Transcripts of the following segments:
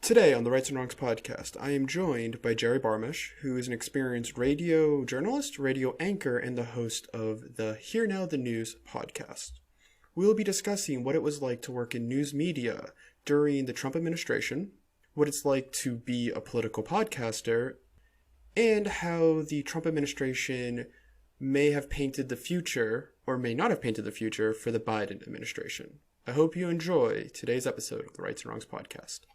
Today on the Rights and Wrongs podcast, I am joined by Jerry Barmash, who is an experienced radio journalist, radio anchor, and the host of the Here Now the News podcast. We will be discussing what it was like to work in news media during the Trump administration, what it's like to be a political podcaster, and how the Trump administration may have painted the future, or may not have painted the future, for the Biden administration. I hope you enjoy today's episode of the Rights and Wrongs podcast.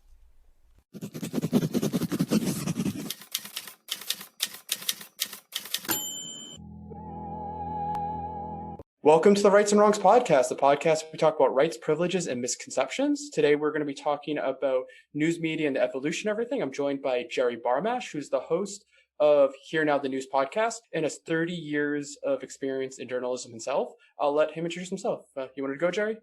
Welcome to the Rights and Wrongs podcast, the podcast where we talk about rights, privileges, and misconceptions. Today we're going to be talking about news media and the evolution of everything. I'm joined by Jerry Barmash, who's the host of Here Now the News podcast and has 30 years of experience in journalism himself. I'll let him introduce himself. You wanted to go, Jerry?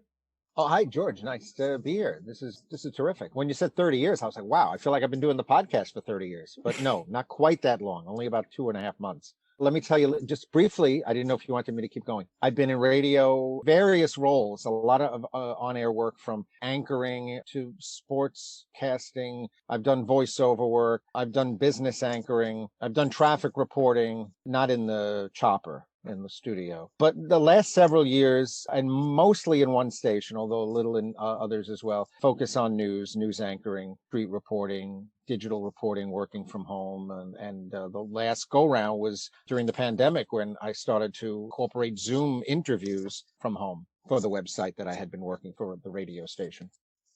Oh, hi, George. Nice to be here. This is terrific. When you said 30 years, I was like, wow, I feel like I've been doing the podcast for 30 years. But no, not quite that long, only about 2.5 months. Let me tell you just briefly, I didn't know if you wanted me to keep going. I've been in radio, various roles, a lot of on-air work from anchoring to sports casting. I've done voiceover work. I've done business anchoring. I've done traffic reporting, not in the chopper, in the studio. But the last several years, and mostly in one station, although a little in others as well, focus on news anchoring, street reporting, digital reporting, working from home. And the last go-round was during the pandemic when I started to incorporate Zoom interviews from home for the website that I had been working for the radio station.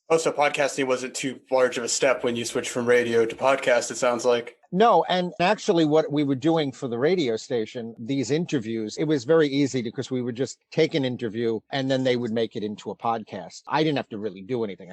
Oh, so podcasting wasn't too large of a step when you switched from radio to podcast, it sounds like. No, and actually what we were doing for the radio station, these interviews, it was very easy because we would just take an interview and then they would make it into a podcast. I didn't have to really do anything.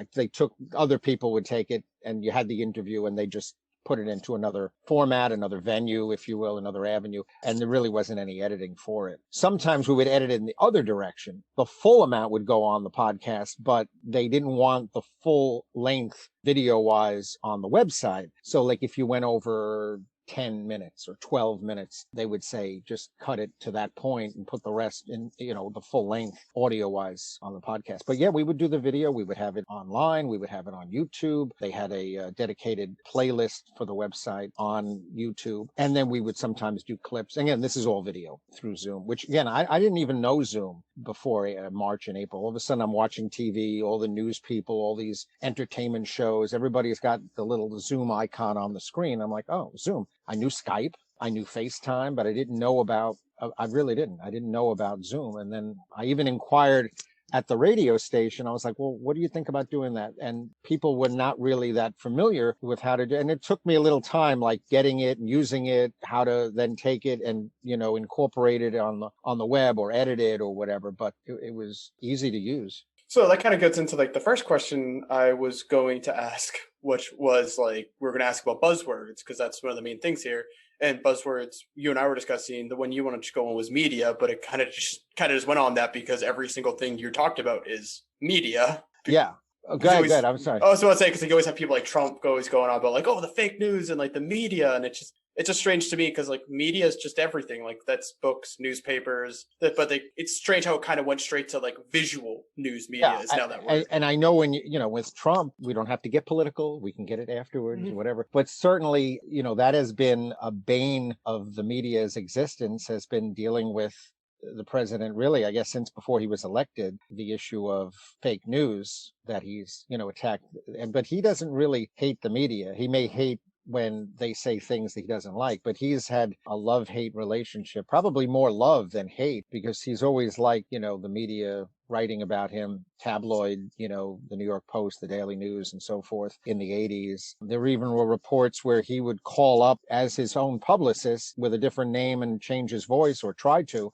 Other people would take it and you had the interview and they just put it into another format, another venue, if you will, another avenue, and there really wasn't any editing for it. Sometimes we would edit it in the other direction. The full amount would go on the podcast, but they didn't want the full length video-wise on the website. So like if you went over 10 minutes or 12 minutes, they would say, just cut it to that point and put the rest in, the full length audio wise on the podcast. But yeah, we would do the video. We would have it online. We would have it on YouTube. They had a dedicated playlist for the website on YouTube. And then we would sometimes do clips. Again, this is all video through Zoom, which again, I didn't even know Zoom before March and April. All of a sudden I'm watching TV, all the news people, all these entertainment shows. Everybody's got the little Zoom icon on the screen. I'm like, oh, Zoom. I knew Skype, I knew FaceTime, but I didn't know about, I really didn't. I didn't know about Zoom. And then I even inquired at the radio station. I was like, well, what do you think about doing that? And people were not really that familiar with how to do it. And it took me a little time, like getting it and using it, how to then take it and, incorporate it on the web or edit it or whatever. But it was easy to use. So that kind of gets into like the first question I was going to ask, which was like, we're going to ask about buzzwords, because that's one of the main things here. And buzzwords, you and I were discussing, the one you wanted to go on was media, but it kind of just went on that because every single thing you talked about is media. Yeah. Oh, good. I'm sorry. Oh, so I'd say, because you always have people like Trump always going on about like, oh, the fake news and like the media. And it's just strange to me because like media is just everything. Like that's books, newspapers, but it's strange how it kind of went straight to like visual news media is now that word. And I know when with Trump, we don't have to get political. We can get it afterwards or whatever. But certainly, that has been a bane of the media's existence, has been dealing with the president really, I guess, since before he was elected, the issue of fake news that he's, attacked. But he doesn't really hate the media. He may hate when they say things that he doesn't like, but he's had a love-hate relationship, probably more love than hate, because he's always liked, the media writing about him, tabloid, the New York Post, the Daily News, and so forth in the 80s. There even were reports where he would call up as his own publicist with a different name and change his voice, or try to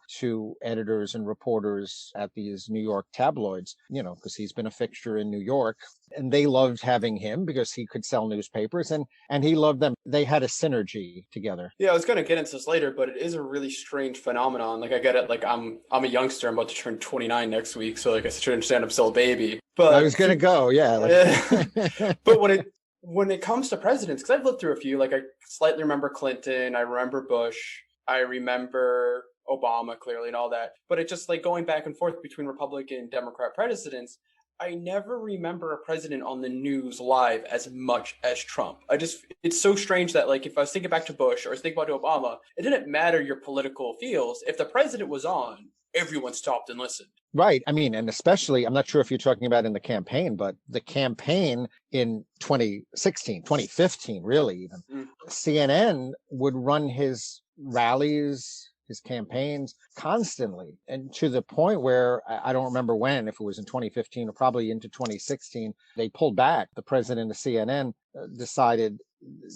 editors and reporters at these New York tabloids, because he's been a fixture in New York. And they loved having him because he could sell newspapers, and he loved them. They had a synergy together. Yeah, I was going to get into this later, but it is a really strange phenomenon. Like I get it. Like I'm a youngster. I'm about to turn 29 next week. So like I should understand I'm still a baby. But I was going to go. Yeah. But when it comes to presidents, because I've lived through a few, like I slightly remember Clinton. I remember Bush. I remember Obama clearly and all that. But it's just like going back and forth between Republican and Democrat presidents. I never remember a president on the news live as much as Trump. It's so strange that, like, if I was thinking back to Bush or I was thinking about Obama, it didn't matter your political feels. If the president was on, everyone stopped and listened. Right. I mean, and especially, I'm not sure if you're talking about in the campaign, but the campaign in 2016, 2015, really even, CNN would run his rallies, his campaigns constantly. And to the point where I don't remember when, if it was in 2015 or probably into 2016, they pulled back. The president of CNN decided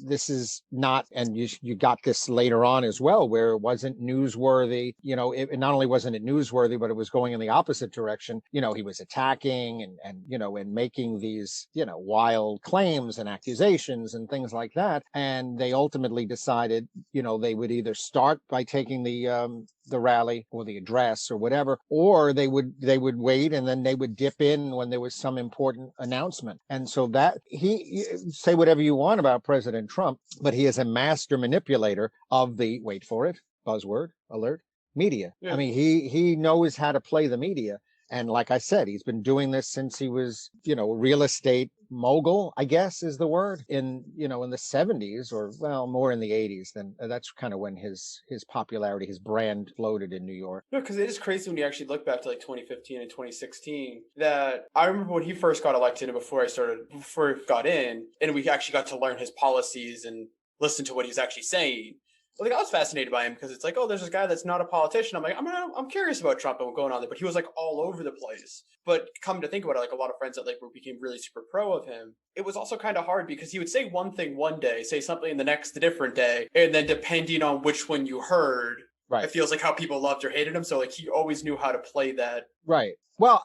this is not, and you got this later on as well, where it wasn't newsworthy. It not only wasn't it newsworthy, but it was going in the opposite direction. He was attacking and making these, wild claims and accusations and things like that. And they ultimately decided, they would either start by taking the rally or the address or whatever, or they would wait and then they would dip in when there was some important announcement. And so that say whatever you want about President Trump, but he is a master manipulator of the, wait for it, buzzword alert, media. Yeah. I mean, he knows how to play the media. And like I said, he's been doing this since he was, real estate mogul, I guess is the word, in the 70s, or well, more in the 80s. Then that's kind of when his popularity, his brand floated in New York. No, because it is crazy when you actually look back to like 2015 and 2016, that I remember when he first got elected and before he got in, and we actually got to learn his policies and listen to what he's actually saying. Like, I was fascinated by him because it's like, oh, there's this guy that's not a politician. I'm like, I'm curious about Trump and what's going on there. But he was like all over the place. But come to think about it, like a lot of friends that like became really super pro of him, it was also kind of hard because he would say one thing one day, say something the next different day, and then depending on which one you heard, right, it feels like how people loved or hated him. So like he always knew how to play that. Right. Well,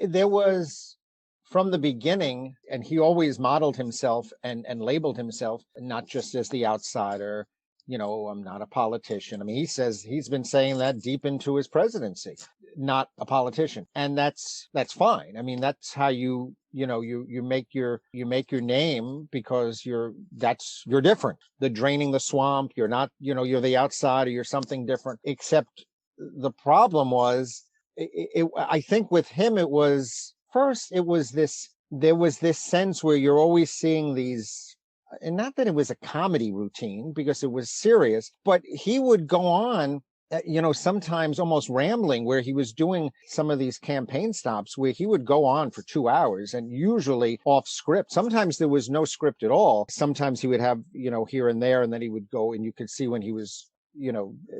there was, from the beginning, and he always modeled himself and labeled himself not just as the outsider. I'm not a politician. I mean, he says he's been saying that deep into his presidency, not a politician. And that's fine. I mean, that's how you make your name, because you're different. The draining the swamp, you're not, you're the outsider, you're something different. Except the problem was, I think with him, there was this sense where you're always seeing these, and not that it was a comedy routine because it was serious, but he would go on, sometimes almost rambling, where he was doing some of these campaign stops where he would go on for 2 hours and usually off script. Sometimes there was no script at all. Sometimes he would have, here and there, and then he would go, and you could see when he was,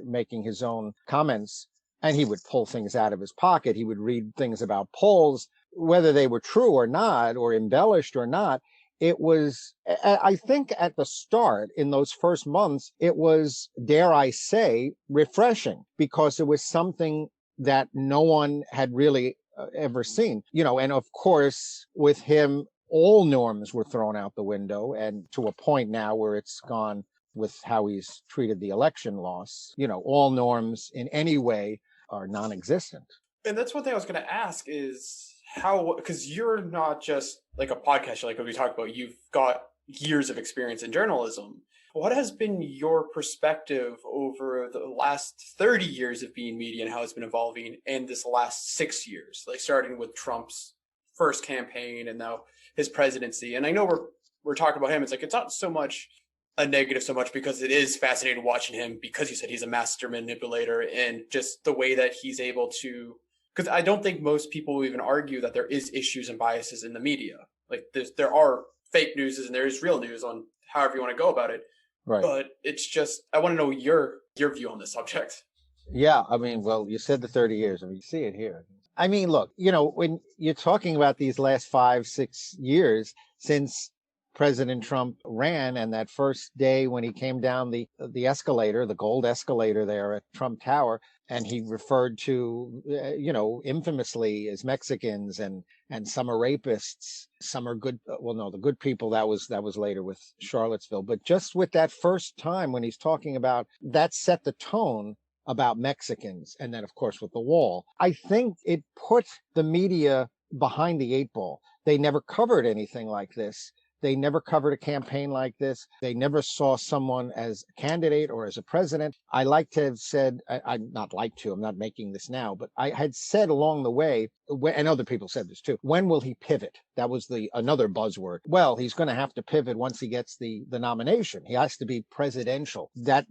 making his own comments, and he would pull things out of his pocket. He would read things about polls, whether they were true or not, or embellished or not. It was, I think at the start, in those first months, it was, dare I say, refreshing, because it was something that no one had really ever seen. And of course, with him, all norms were thrown out the window, and to a point now where it's gone with how he's treated the election loss. All norms in any way are non-existent. And that's one thing I was going to ask is, how, because you're not just like a podcaster, like we talked about, you've got years of experience in journalism. What has been your perspective over the last 30 years of being media and how it's been evolving, and this last 6 years, like starting with Trump's first campaign and now his presidency? And I know we're talking about him. It's like, it's not so much a negative so much, because it is fascinating watching him, because you said he's a master manipulator, and just the way that he's able to, because I don't think most people will even argue that there is issues and biases in the media. Like there are fake news and there is real news, on however you want to go about it. Right. But it's just, I want to know your view on this subject. Yeah. I mean, well, you said the 30 years. I mean, you see it here. I mean, look, when you're talking about these last 5-6 years since President Trump ran, and that first day when he came down the escalator, the gold escalator there at Trump Tower, and he referred to, infamously, as Mexicans, and some are rapists, some are good. Well, no, the good people, that was later with Charlottesville. But just with that first time when he's talking about that, set the tone about Mexicans. And then, of course, with the wall, I think it put the media behind the 8 ball. They never covered anything like this. They never covered a campaign like this. They never saw someone as a candidate or as a president. I like to have said, I'm not making this now, but I had said along the way, and other people said this too, when will he pivot? That was another buzzword. Well, he's going to have to pivot once he gets the nomination. He has to be presidential. That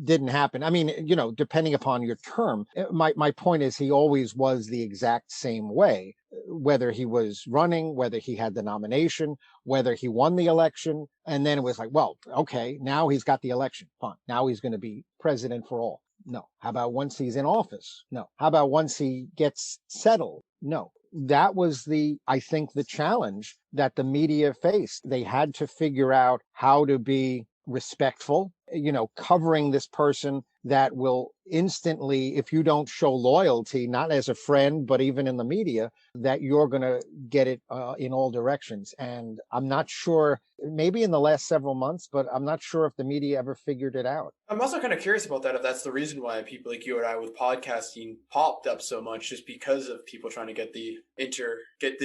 didn't happen. I mean, depending upon your term, my point is he always was the exact same way, whether he was running, whether he had the nomination, whether he won the election. And then it was like, well, okay, now he's got the election. Fine. Now he's going to be president for all. No. How about once he's in office? No. How about once he gets settled? No. That was I think the challenge that the media faced. They had to figure out how to be respectful, covering this person that will instantly, if you don't show loyalty, not as a friend, but even in the media, that you're going to get it in all directions. And I'm not sure, maybe in the last several months, but I'm not sure if the media ever figured it out. I'm also kind of curious about that, if that's the reason why people like you and I with podcasting popped up so much, just because of people trying to get the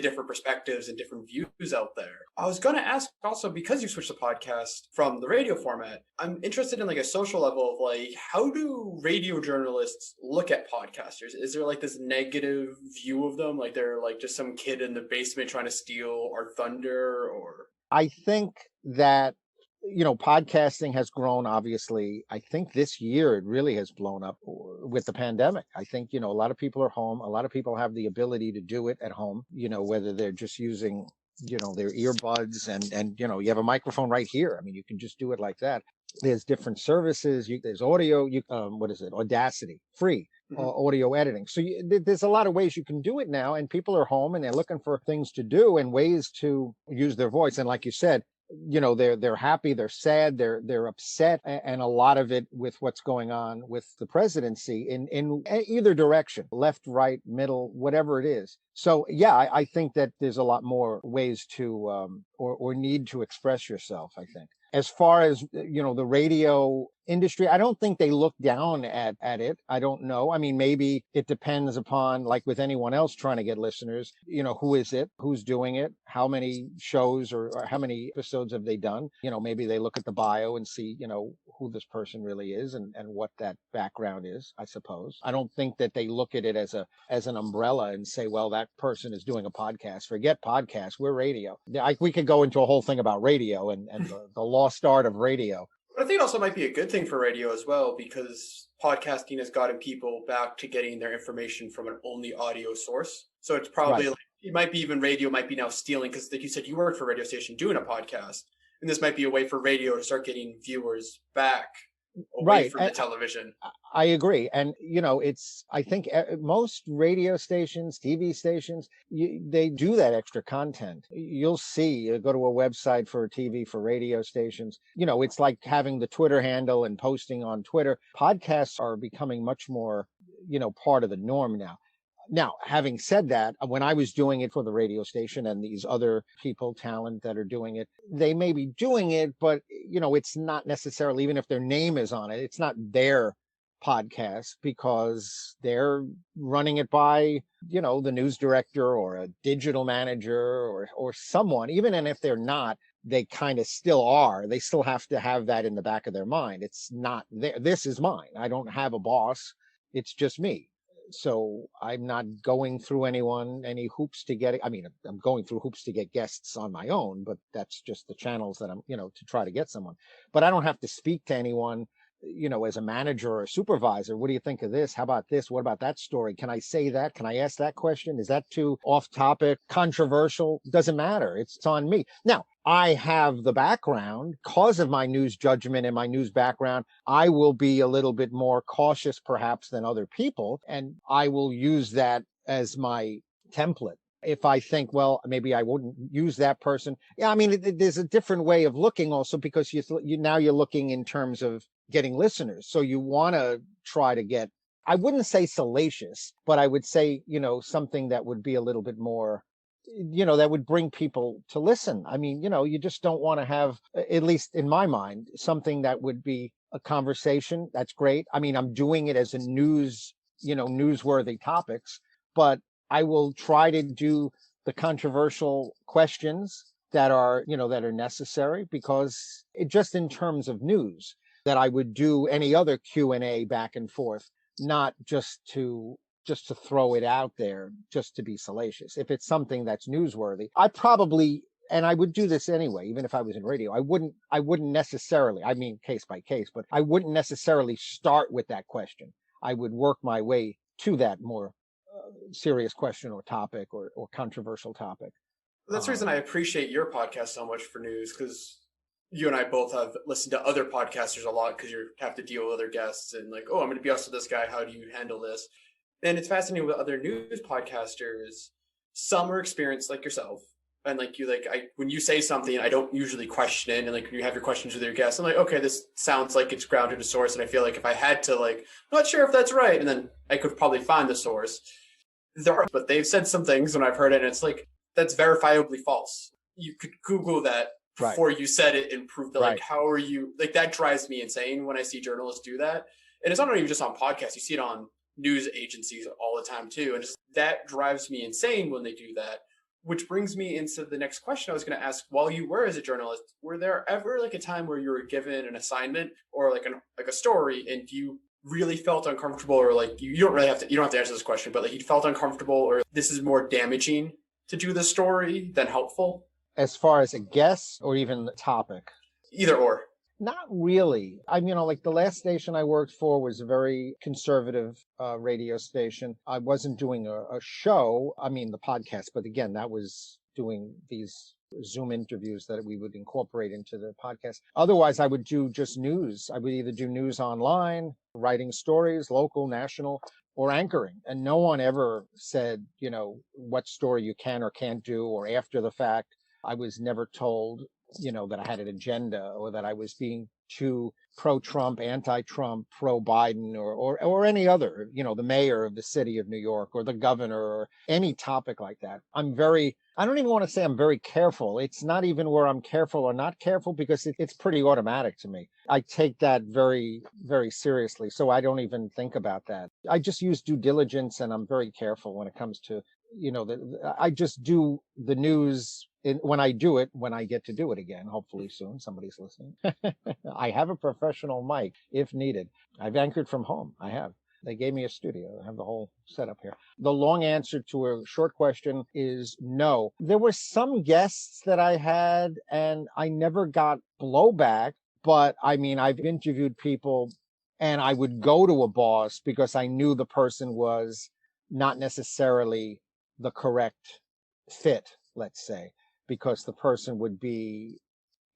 different perspectives and different views out there. I was going to ask also, because you switched the podcast from the radio format, I'm interested in like a social level of like, how do radio journalists look at podcasters? Is there like this negative view of them? Like they're like just some kid in the basement trying to steal our thunder? Or I think that podcasting has grown, obviously. I think this year it really has blown up with the pandemic. I think, a lot of people are home. A lot of people have the ability to do it at home, whether they're just using, their earbuds and, you have a microphone right here. I mean, you can just do it like that. There's different services. There's audio, Audacity, free. Audio editing. So there's a lot of ways you can do it now, and people are home and they're looking for things to do and ways to use their voice. And like you said, they're happy, they're sad, they're upset, and a lot of it with what's going on with the presidency in either direction, left, right, middle, whatever it is. So yeah, I think that there's a lot more ways to or need to express yourself, I think. As far as, the radio industry, I don't think they look down at it. I don't know. I mean, maybe it depends upon, like with anyone else trying to get listeners, who is it? Who's doing it? How many shows or how many episodes have they done? Maybe they look at the bio and see, who this person really is and what that background is, I suppose. I don't think that they look at it as an umbrella and say, well, that person is doing a podcast. Forget podcast. We're radio. We could go into a whole thing about radio and the lost art of radio. I think it also might be a good thing for radio as well, because podcasting has gotten people back to getting their information from an only audio source. So it's probably like, it might be even radio might be now stealing, because like you said, you worked for a radio station doing a podcast, and this might be a way for radio to start getting viewers back away from the television. I agree. And, I think most radio stations, TV stations, they do that extra content. You'll see, go to a website for TV, for radio stations. It's like having the Twitter handle and posting on Twitter. Podcasts are becoming much more, part of the norm now. Now, having said that, when I was doing it for the radio station and these other people, talent that are doing it, they may be doing it, but, it's not necessarily, even if their name is on it, it's not their podcast, because they're running it by, the news director or a digital manager or someone, even and if they're not, they kind of still are. They still have to have that in the back of their mind. It's not there. This is mine. I don't have a boss. It's just me. So I'm not going through any hoops to get it. I mean, I'm going through hoops to get guests on my own, but that's just the channels that I'm, to try to get someone. But I don't have to speak to anyone, as a manager or a supervisor. What do you think of this? How about this? What about that story? Can I say that? Can I ask that question? Is that too off topic, controversial? Doesn't matter. It's on me. Now, I have the background because of my news judgment and my news background. I will be a little bit more cautious perhaps than other people, and I will use that as my template. If I think, well, maybe I wouldn't use that person. Yeah, I mean, there's a different way of looking also, because now you're looking in terms of getting listeners. So you want to try to get, I wouldn't say salacious, but I would say, something that would be a little bit more, that would bring people to listen. I mean, you just don't want to have, at least in my mind, something that would be a conversation. That's great. I mean, I'm doing it as a newsworthy topics, but I will try to do the controversial questions that are, that are necessary, because it just in terms of news that I would do any other Q&A back and forth, not just to throw it out there, just to be salacious. If it's something that's newsworthy, and I would do this anyway, even if I was in radio, I wouldn't necessarily, I mean, case by case, but I wouldn't necessarily start with that question. I would work my way to that more serious question or topic or controversial topic. That's the reason I appreciate your podcast so much for news, because you and I both have listened to other podcasters a lot, because you have to deal with other guests and like, oh, I'm going to be honest with this guy. How do you handle this? And it's fascinating with other news podcasters. Some are experienced like yourself. And like you, when you say something, I don't usually question it. And like when you have your questions with your guests, I'm like, okay, this sounds like it's grounded in source. And I feel like if I had to, I'm not sure if that's right, and then I could probably find the source. But they've said some things when I've heard it, and it's like, that's verifiably false. You could Google that before you said it and prove that. Like, how are you? Like, that drives me insane when I see journalists do that. And it's not even just on podcasts. You see it on news agencies all the time too. And just that drives me insane when they do that. Which brings me into the next question I was going to ask. While you were as a journalist, were there ever like a time where you were given an assignment or like a story, and you really felt uncomfortable, or like you don't have to answer this question, but like you felt uncomfortable, or this is more damaging to do this story than helpful? As far as a guess or even the topic? Either or. Not really. I mean, like the last station I worked for was a very conservative radio station. I wasn't doing a show, I mean the podcast, but again, that was doing these Zoom interviews that we would incorporate into the podcast. Otherwise, I would do just news. I would either do news online, writing stories, local, national, or anchoring. And no one ever said, what story you can or can't do, or after the fact. I was never told, that I had an agenda, or that I was being too pro-Trump, anti-Trump, pro-Biden, or any other, the mayor of the city of New York, or the governor, or any topic like that. I don't even want to say I'm very careful. It's not even where I'm careful or not careful, because it's pretty automatic to me. I take that very, very seriously. So I don't even think about that. I just use due diligence, and I'm very careful when it comes to, I just do the news when I do it, when I get to do it again, hopefully soon. Somebody's listening. I have a professional mic if needed. I've anchored from home. I have. They gave me a studio. I have the whole setup here. The long answer to a short question is no. There were some guests that I had, and I never got blowback. But I mean, I've interviewed people, and I would go to a boss because I knew the person was not necessarily the correct fit, let's say, because the person would be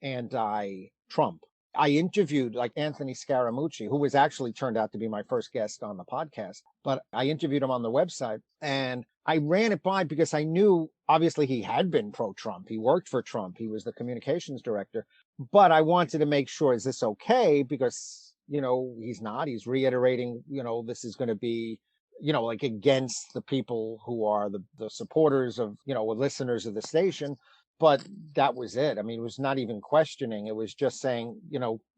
anti-Trump. I interviewed like Anthony Scaramucci, who was actually turned out to be my first guest on the podcast, but I interviewed him on the website, and I ran it by because I knew obviously he had been pro-Trump. He worked for Trump. He was the communications director, but I wanted to make sure, is this okay? Because, he's not, he's reiterating, this is going to be, like against the people who are the supporters of, listeners of the station. But that was it. I mean, it was not even questioning. It was just saying,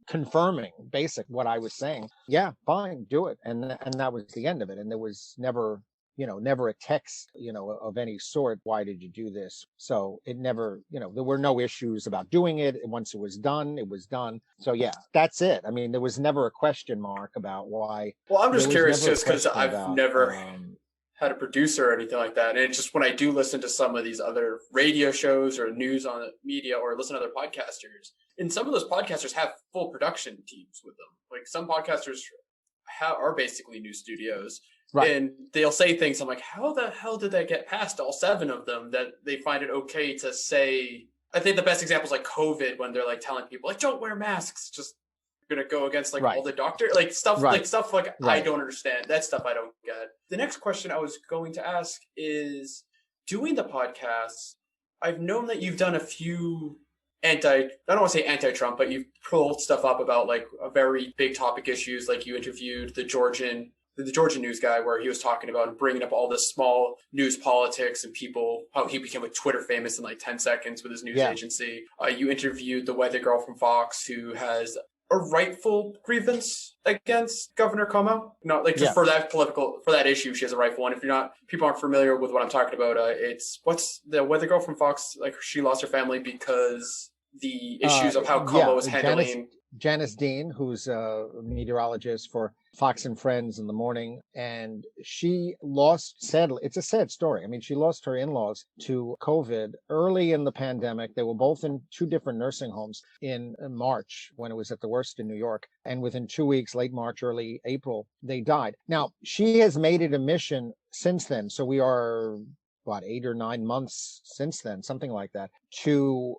confirming basic what I was saying. Yeah, fine, do it. And that was the end of it. And there was never a text, of any sort. Why did you do this? So it never, there were no issues about doing it. Once it was done, it was done. So yeah, that's it. I mean, there was never a question mark about why. Well, I'm just curious, just because I've never had a producer or anything like that. And it's just when I do listen to some of these other radio shows or news on media, or listen to other podcasters, and some of those podcasters have full production teams with them. Like some podcasters are basically news studios. Right. And they'll say things. I'm like, how the hell did that get past all 7 of them that they find it okay to say? I think the best example is like COVID, when they're like telling people like, don't wear masks. Just going to go against like all the doctor, like stuff, I don't understand. That stuff I don't get. The next question I was going to ask is, doing the podcast, I've known that you've done a few I don't want to say anti-Trump, but you've pulled stuff up about like a very big topic issues. Like you interviewed the Georgian news guy, where he was talking about and bringing up all this small news politics and people, how he became a Twitter famous in like 10 seconds with his news agency. You interviewed the weather girl from Fox, who has a rightful grievance against Governor Cuomo. Not like just Yeah. for that issue, she has a rightful one. If people aren't familiar with what I'm talking about, it's what's the weather girl from Fox, like she lost her family because the issues of how Cuomo was handling. Janice Dean, who's a meteorologist for Fox and Friends in the morning, and she lost, sadly, it's a sad story. I mean, she lost her in-laws to COVID early in the pandemic. They were both in two different nursing homes in March when it was at the worst in New York. And within 2 weeks, late March, early April, they died. Now, she has made it a mission since then. So we are, 8 or 9 months since then, something like that, to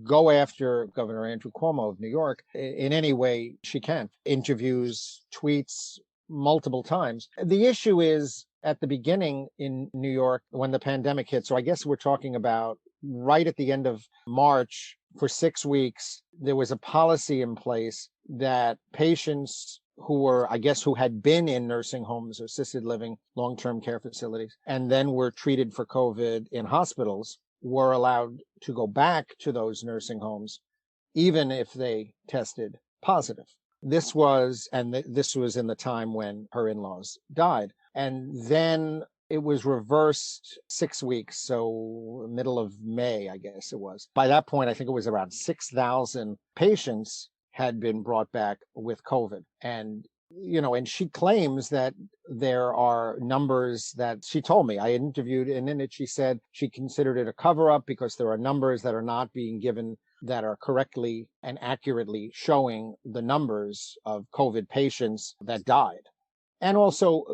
go after Governor Andrew Cuomo of New York in any way she can. Interviews, tweets, multiple times. The issue is at the beginning in New York when the pandemic hit. So I guess we're talking about right at the end of March for 6 weeks, there was a policy in place that patients who had been in nursing homes or assisted living, long-term care facilities, and then were treated for COVID in hospitals were allowed to go back to those nursing homes, even if they tested positive. This was in the time when her in-laws died. And then it was reversed 6 weeks. So middle of May, I guess it was. By that point, I think it was around 6,000 patients had been brought back with COVID. And she claims that there are numbers that she told me. I interviewed, and in it she said she considered it a cover-up because there are numbers that are not being given that are correctly and accurately showing the numbers of COVID patients that died. And also,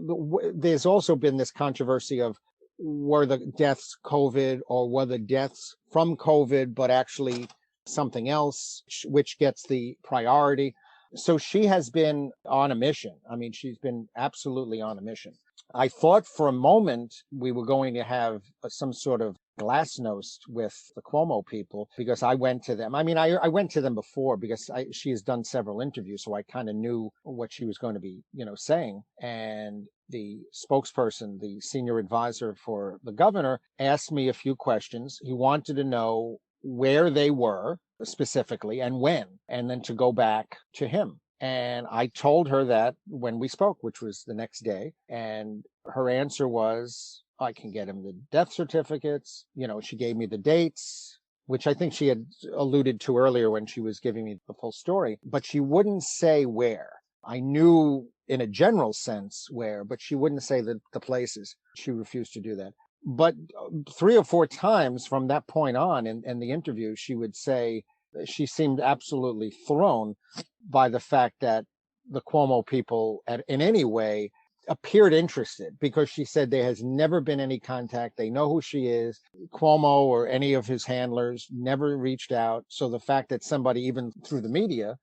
there's also been this controversy of were the deaths COVID or were the deaths from COVID, but actually something else, which gets the priority. So she has been on a mission. I mean, she's been absolutely on a mission. I thought for a moment we were going to have some sort of glasnost with the Cuomo people because I went to them. I mean, I went to them before because she has done several interviews, so I kind of knew what she was going to be, saying. And the spokesperson, the senior advisor for the governor, asked me a few questions. He wanted to know where they were specifically and when, and then to go back to him. And I told her that when we spoke, which was the next day, and her answer was, I can get him the death certificates. She gave me the dates, which I think she had alluded to earlier when she was giving me the full story, but she wouldn't say where. I knew in a general sense where, but she wouldn't say the places. She refused to do that. But 3 or 4 times from that point on in the interview, she would say she seemed absolutely thrown by the fact that the Cuomo people in any way appeared interested, because she said there has never been any contact. They know who she is. Cuomo or any of his handlers never reached out. So the fact that somebody, even through the media,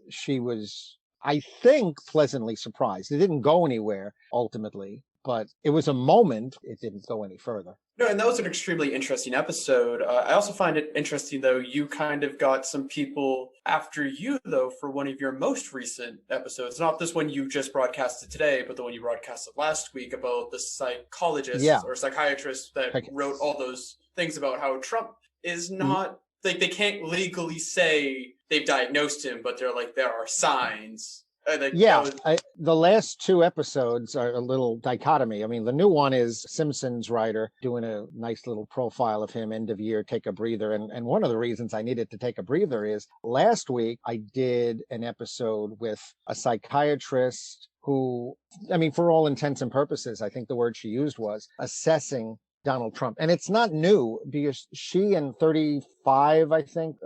she was, I think, pleasantly surprised. It didn't go anywhere ultimately, but it was a moment. It didn't go any further. No, and that was an extremely interesting episode. I also find it interesting, though, you kind of got some people after you, though, for one of your most recent episodes. Not this one you just broadcasted today, but the one you broadcasted last week about the psychologist or psychiatrist that wrote all those things about how Trump is not, like, they can't legally say they've diagnosed him, but they're like, there are signs. The last 2 episodes are a little dichotomy. I mean, the new one is Simpsons writer doing a nice little profile of him, end of year, take a breather. And one of the reasons I needed to take a breather is last week I did an episode with a psychiatrist who, I mean, for all intents and purposes, I think the word she used was assessing Donald Trump. And it's not new because she and 35, I think,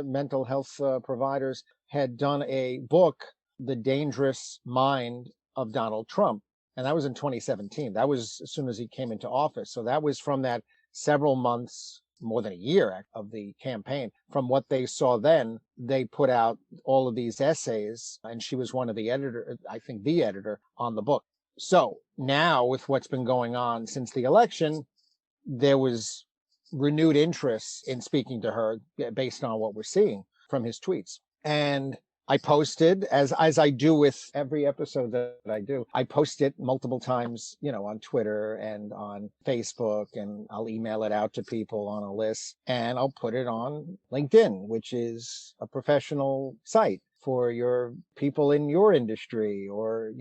mental health providers had done a book, The Dangerous Mind of Donald Trump. And that was in 2017. That was as soon as he came into office. So that was from that several months, more than a year of the campaign. From what they saw then, they put out all of these essays, and she was one of the editor on the book. So now with what's been going on since the election, there was renewed interest in speaking to her based on what we're seeing from his tweets. And I posted, as I do with every episode that I do, I post it multiple times, on Twitter and on Facebook, and I'll email it out to people on a list, and I'll put it on LinkedIn, which is a professional site for your people in your industry or,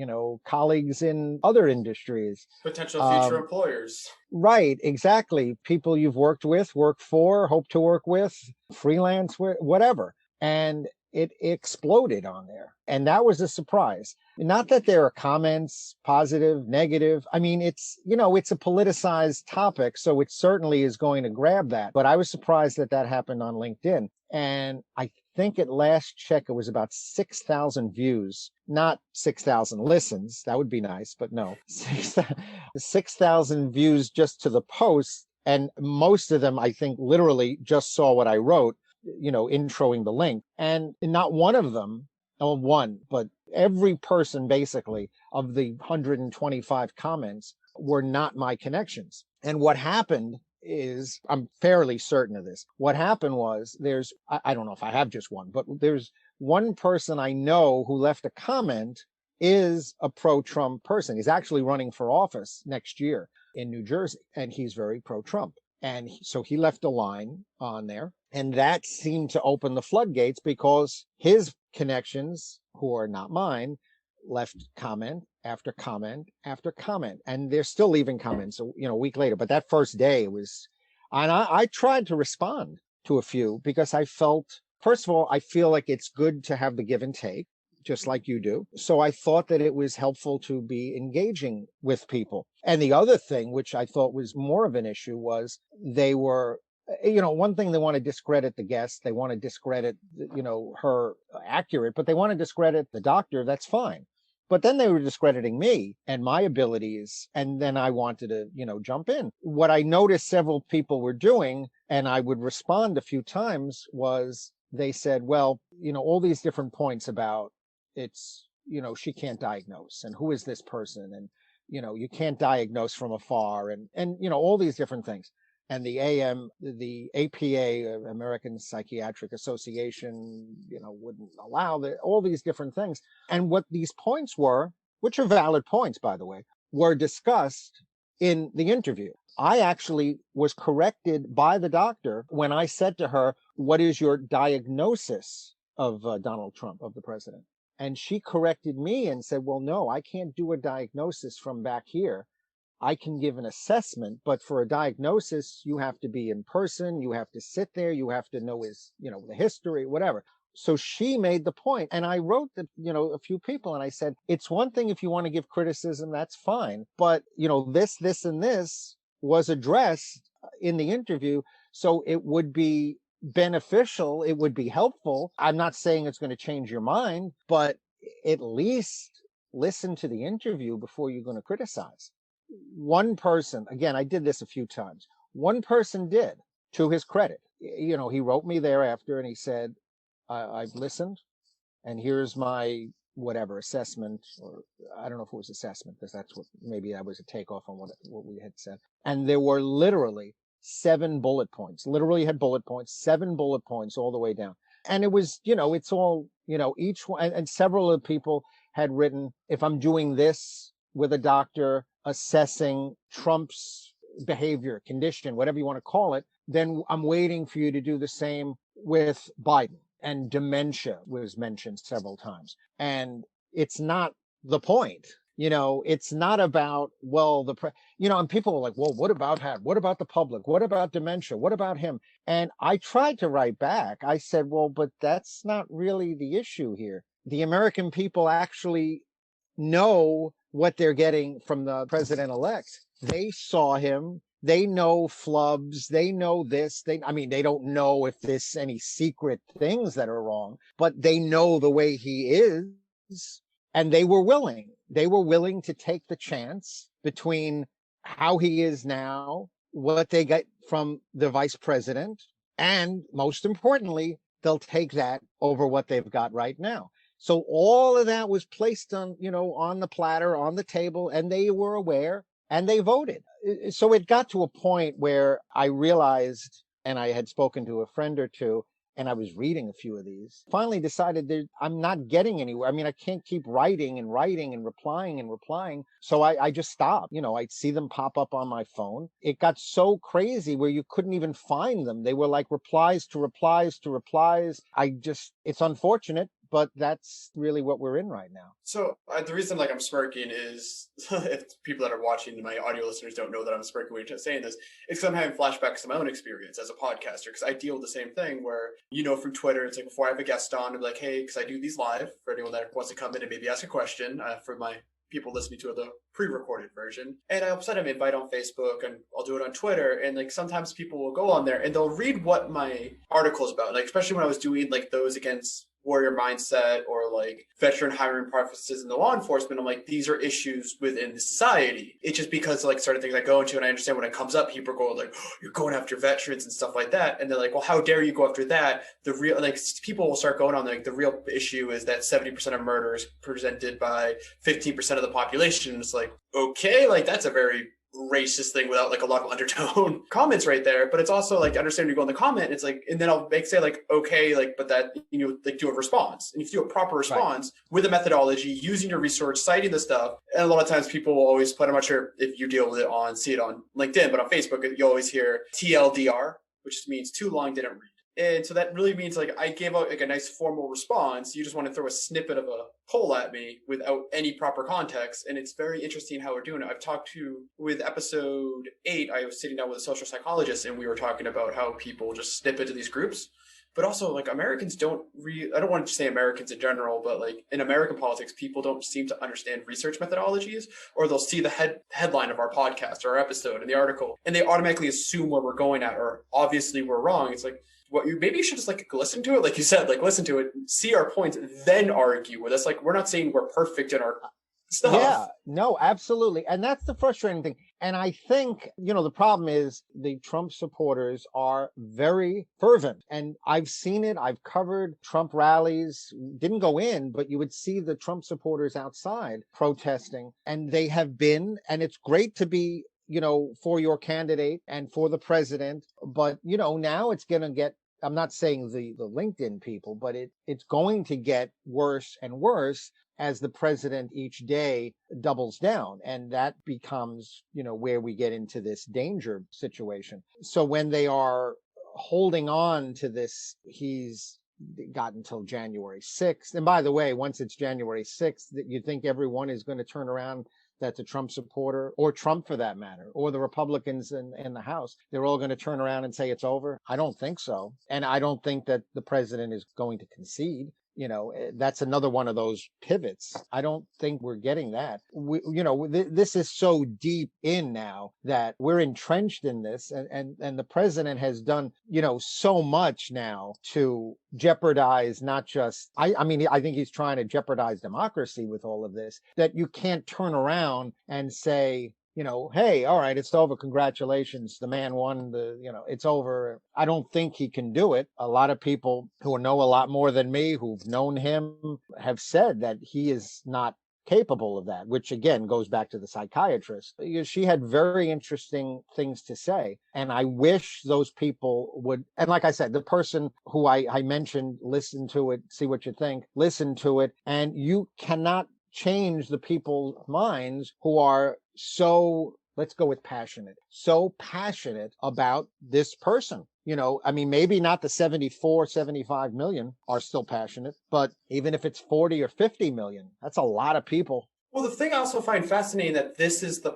colleagues in other industries. Potential future employers. Right, exactly. People you've worked with, work for, hope to work with, freelance, whatever. And it exploded on there. And that was a surprise. Not that there are comments, positive, negative. I mean, it's a politicized topic, so it certainly is going to grab that. But I was surprised that happened on LinkedIn. And I think at last check, it was about 6,000 views, not 6,000 listens. That would be nice, but no, 6,000 views just to the post. And most of them, I think, literally just saw what I wrote, introing the link. And not one of them, but every person basically of the 125 comments were not my connections. And what happened is, I'm fairly certain of this. What happened was I don't know if I have just one, but there's one person I know who left a comment is a pro-Trump person. He's actually running for office next year in New Jersey, and he's very pro-Trump. And so he left a line on there, and that seemed to open the floodgates because his connections, who are not mine, left comment after comment after comment, and they're still leaving comments, a week later. But that first day was, and I tried to respond to a few because I felt, first of all, I feel like it's good to have the give and take, just like you do. So I thought that it was helpful to be engaging with people. And the other thing, which I thought was more of an issue, was they were, one thing, they want to discredit the guest. They want to discredit, her accurate, but they want to discredit the doctor. That's fine. But then they were discrediting me and my abilities. And then I wanted to, jump in. What I noticed several people were doing, and I would respond a few times, was they said, well, all these different points about she can't diagnose. And who is this person? And, you can't diagnose from afar, and, all these different things. And the APA, American Psychiatric Association, wouldn't allow all these different things. And what these points were, which are valid points, by the way, were discussed in the interview. I actually was corrected by the doctor when I said to her, what is your diagnosis of Donald Trump, of the president? And she corrected me and said, well, no, I can't do a diagnosis from back here. I can give an assessment, but for a diagnosis, you have to be in person, you have to sit there, you have to know his, the history, whatever. So she made the point, and I wrote that, a few people, and I said, it's one thing if you want to give criticism, that's fine. But, this, and this was addressed in the interview. So it would be beneficial. It would be helpful. I'm not saying it's going to change your mind, but at least listen to the interview before you're going to criticize. One person, again, I did this a few times. One person did, to his credit. He wrote me thereafter and he said, I've listened, and here's my whatever assessment, or I don't know if it was assessment, because that's what, maybe that was a takeoff on what we had said. And there were literally 7 bullet points, literally had bullet points, 7 bullet points all the way down. And it was, it's all, each one, and several of the people had written, if I'm doing this with a doctor assessing Trump's behavior, condition, whatever you want to call it, then I'm waiting for you to do the same with Biden. And dementia was mentioned several times. And it's not the point. It's not about, well, and people are like, well, what about him? What about the public? What about dementia? What about him? And I tried to write back. I said, well, but that's not really the issue here. The American people actually know what they're getting from the president-elect. They saw him. They know flubs. They know this. They don't know if there's any secret things that are wrong, but they know the way he is. And they were willing. They were willing to take the chance between how he is now, what they get from the vice president, and most importantly, they'll take that over what they've got right now. So all of that was placed on, on the platter, on the table, and they were aware and they voted. So it got to a point where I realized, and I had spoken to a friend or two, and I was reading a few of these. Finally decided that I'm not getting anywhere. I mean, I can't keep writing and writing and replying and replying. So I just stopped. I'd see them pop up on my phone. It got so crazy where you couldn't even find them. They were like replies to replies to replies. It's unfortunate, but that's really what we're in right now. So the reason I'm smirking is, if people that are watching, my audio listeners don't know that I'm smirking when you're saying this, it's because I'm having flashbacks to my own experience as a podcaster, because I deal with the same thing where, from Twitter, it's like before I have a guest on, I'm like, hey, because I do these live for anyone that wants to come in and maybe ask a question for my people listening to the pre-recorded version. And I'll send them an invite on Facebook, and I'll do it on Twitter. And sometimes people will go on there and they'll read what my article is about. Especially when I was doing those against warrior mindset or veteran hiring practices in the law enforcement, I'm like, these are issues within the society. It's just because certain things I go into, and I understand when it comes up, people go oh, you're going after veterans and stuff like that. And they're like, well, how dare you go after that? The real, people will start going on the real issue is that 70% of murders presented by 15% of the population. And it's okay, that's a very racist thing without a lot of undertone comments right there. But it's also understand you go in the comment, and it's and then I'll say okay, but that do a response, and if you do a proper response with a methodology, using your research, citing the stuff. And a lot of times people will always put, I'm not sure if you deal with it see it on LinkedIn, but on Facebook you always hear TLDR, which just means too long didn't read. And so that really means I gave out a nice formal response. You just want to throw a snippet of a poll at me without any proper context. And it's very interesting how we're doing it. I've talked with episode 8, I was sitting down with a social psychologist, and we were talking about how people just snip into these groups. But also Americans don't I don't want to say Americans in general, but in American politics, people don't seem to understand research methodologies, or they'll see the headline of our podcast or our episode and the article, and they automatically assume where we're going at, or obviously we're wrong. It's maybe you should just listen to it, like you said, listen to it, see our points, then argue with us. We're not saying we're perfect in our stuff. Yeah, no, absolutely. And that's the frustrating thing. And I think, the problem is the Trump supporters are very fervent. And I've seen it. I've covered Trump rallies, didn't go in, but you would see the Trump supporters outside protesting. And they have been, and it's great to be, for your candidate and for the president. But, now it's going to get, I'm not saying the LinkedIn people, but it's going to get worse and worse as the president each day doubles down. And that becomes, where we get into this danger situation. So when they are holding on to this, he's got until January 6th. And by the way, once it's January 6th, that you think everyone is going to turn around that's a Trump supporter, or Trump for that matter, or the Republicans in the House, they're all going to turn around and say it's over? I don't think so. And I don't think that the president is going to concede. That's another one of those pivots. I don't think we're getting that. This is so deep in now that we're entrenched in this, and the president has done, so much now to jeopardize not just, I mean, I think he's trying to jeopardize democracy with all of this, that you can't turn around and say, hey, all right, it's over. Congratulations. The man won it's over. I don't think he can do it. A lot of people who know a lot more than me, who've known him, have said that he is not capable of that, which again goes back to the psychiatrist. She had very interesting things to say. And I wish those people would, and like I said, the person who I mentioned, listen to it, see what you think, listen to it. And you cannot change the people's minds who are so, let's go with passionate, so passionate about this person. Maybe not the 74, 75 million are still passionate, but even if it's 40 or 50 million, that's a lot of people. Well, the thing I also find fascinating that this is the